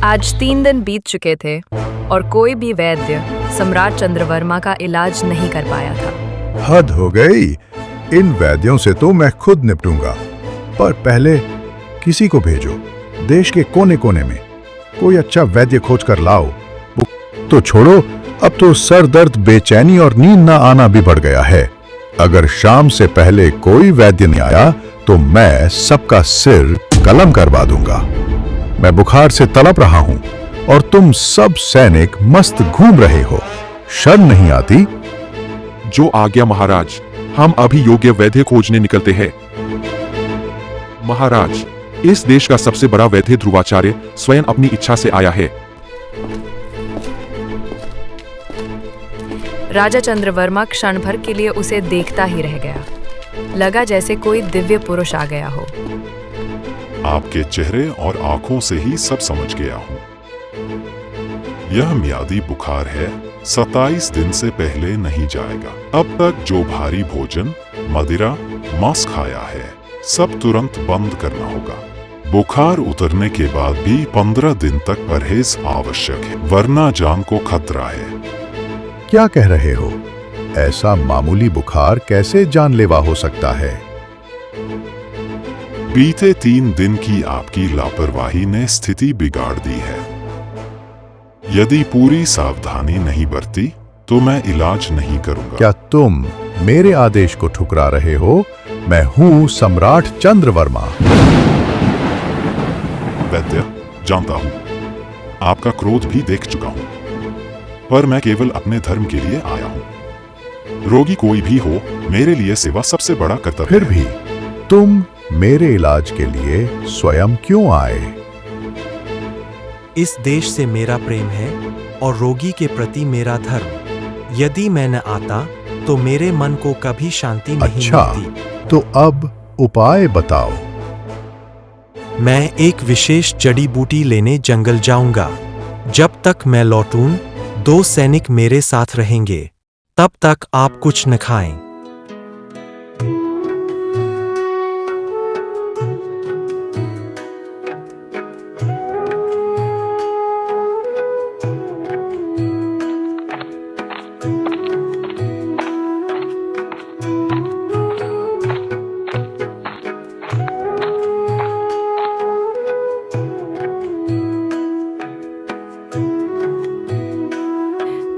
आज 3 दिन बीत चुके थे और कोई भी वैद्य सम्राट चंद्रवर्मा का इलाज नहीं कर पाया था। हद हो गई। इन वैद्यों से तो मैं खुद निपटूंगा, पर पहले किसी को भेजो। देश के कोने कोने में कोई अच्छा वैद्य खोज कर लाओ। तो छोड़ो, अब तो सर दर्द, बेचैनी और नींद न आना भी बढ़ गया है। अगर शाम से पहले कोई वैद्य नहीं आया तो मैं सबका सिर कलम करवा दूंगा। मैं बुखार से तड़प रहा हूं और तुम सब सैनिक मस्त घूम रहे हो। शर्म नहीं आती? जो आज्ञा महाराज, हम अभी योग्य वैद्य खोजने निकलते हैं। महाराज, इस देश का सबसे बड़ा वैद्य ध्रुवाचार्य स्वयं अपनी इच्छा से आया है। राजा चंद्रवर्मा क्षण भर के लिए उसे देखता ही रह गया। लगा जैसे कोई दिव्य पुरुष आ गया हो। आपके चेहरे और आंखों से ही सब समझ गया हूं। यह मियादी बुखार है, 27 दिन से पहले नहीं जाएगा। अब तक जो भारी भोजन, मदिरा, मांस खाया है, सब तुरंत बंद करना होगा। बुखार उतरने के बाद भी 15 दिन तक परहेज आवश्यक है, वरना जान को खतरा है। क्या कह रहे हो? ऐसा मामूली बुखार कैसे जानलेवा हो सकता है? बीते 3 दिन की आपकी लापरवाही ने स्थिति बिगाड़ दी है। यदि पूरी सावधानी नहीं बरती तो मैं इलाज नहीं करूंगा। क्या तुम मेरे आदेश को ठुकरा रहे हो? मैं हूं सम्राट चंद्रवर्मा। वैद्य, जानता हूं, आपका क्रोध भी देख चुका हूं, पर मैं केवल अपने धर्म के लिए आया हूं। रोगी कोई भी हो, मेरे लिए सेवा सबसे बड़ा कर्तव्य है। फिर भी तुम मेरे इलाज के लिए स्वयं क्यों आए? इस देश से मेरा प्रेम है और रोगी के प्रति मेरा धर्म। यदि मैं न आता तो मेरे मन को कभी शांति नहीं मिलती। तो अब उपाय बताओ। मैं एक विशेष जड़ी बूटी लेने जंगल जाऊंगा। जब तक मैं लौटूं, 2 सैनिक मेरे साथ रहेंगे। तब तक आप कुछ न खाएं।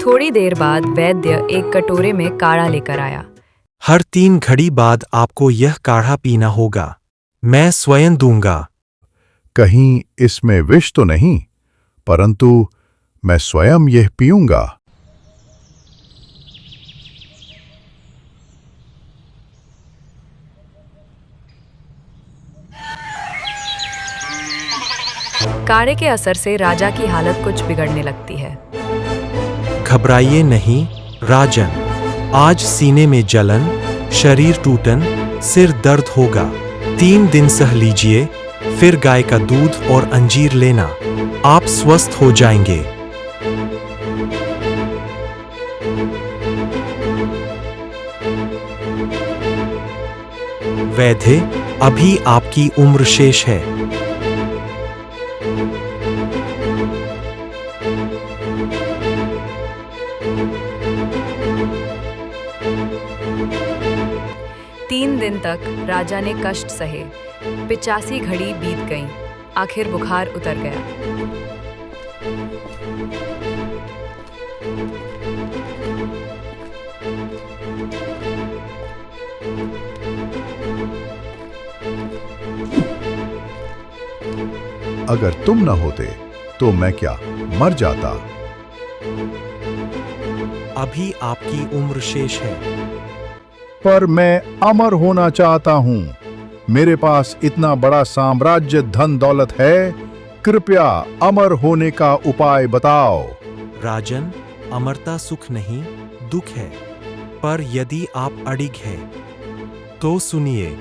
थोड़ी देर बाद वैद्य एक कटोरे में काढ़ा लेकर आया। हर 3 घड़ी बाद आपको यह काढ़ा पीना होगा। मैं स्वयं दूंगा। कहीं इसमें विष तो नहीं? परंतु मैं स्वयं यह पीऊंगा। काढ़े के असर से राजा की हालत कुछ बिगड़ने लगती है। घबराइए नहीं राजन, आज सीने में जलन, शरीर टूटन, सिर दर्द होगा। 3 दिन सह लीजिए, फिर गाय का दूध और अंजीर लेना। आप स्वस्थ हो जाएंगे। वैद्य, अभी आपकी उम्र शेष है। तीन दिन तक राजा ने कष्ट सहे। 85 घड़ी बीत गईं। आखिर बुखार उतर गया। अगर तुम न होते तो मैं क्या मर जाता। अभी आपकी उम्र शेष है। पर मैं अमर होना चाहता हूं। मेरे पास इतना बड़ा साम्राज्य, धन दौलत है। कृपया अमर होने का उपाय बताओ। राजन, अमरता सुख नहीं, दुख है। पर यदि आप अडिग हैं तो सुनिए।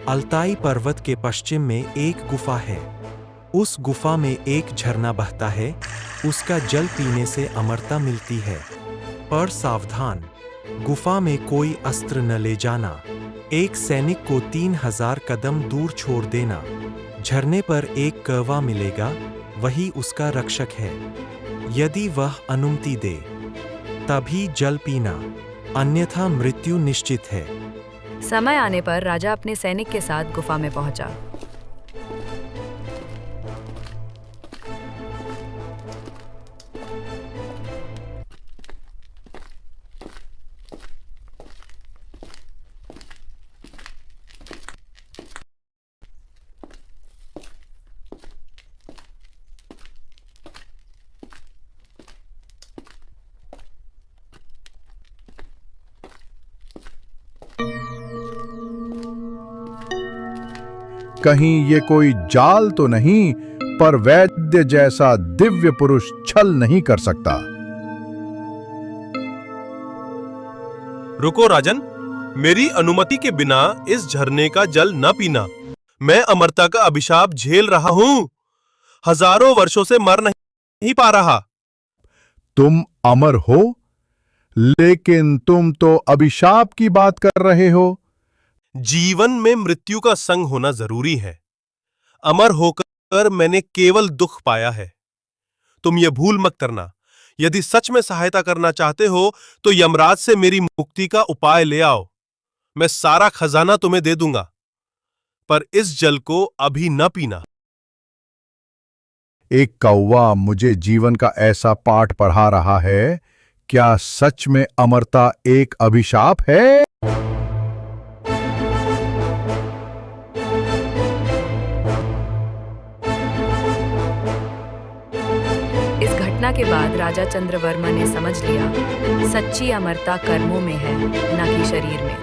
अल्ताई पर्वत के पश्चिम में एक गुफा है। उस गुफा में एक झरना बहता है। उसका जल पीने से अमरता मिलती है। पर सावधान, गुफा में कोई अस्त्र न ले जाना। एक सैनिक को 3000 कदम दूर छोड़ देना। झरने पर एक कौवा मिलेगा, वही उसका रक्षक है। यदि वह अनुमति दे तभी जल पीना, अन्यथा मृत्यु निश्चित है। समय आने पर राजा अपने सैनिक के साथ गुफा में पहुंचा। कहीं ये कोई जाल तो नहीं, पर वैद्य जैसा दिव्य पुरुष छल नहीं कर सकता। रुको राजन, मेरी अनुमति के बिना इस झरने का जल न पीना। मैं अमरता का अभिशाप झेल रहा हूं, हजारों वर्षों से मर नहीं पा रहा। तुम अमर हो, लेकिन तुम तो अभिशाप की बात कर रहे हो। जीवन में मृत्यु का संग होना जरूरी है। अमर होकर मैंने केवल दुख पाया है। तुम ये भूल मत करना। यदि सच में सहायता करना चाहते हो तो यमराज से मेरी मुक्ति का उपाय ले आओ। मैं सारा खजाना तुम्हें दे दूंगा, पर इस जल को अभी न पीना। एक कौवा मुझे जीवन का ऐसा पाठ पढ़ा रहा है। क्या सच में अमरता एक अभिशाप है? इस घटना के बाद राजा चंद्रवर्मा ने समझ लिया, सच्ची अमरता कर्मों में है, न कि शरीर में।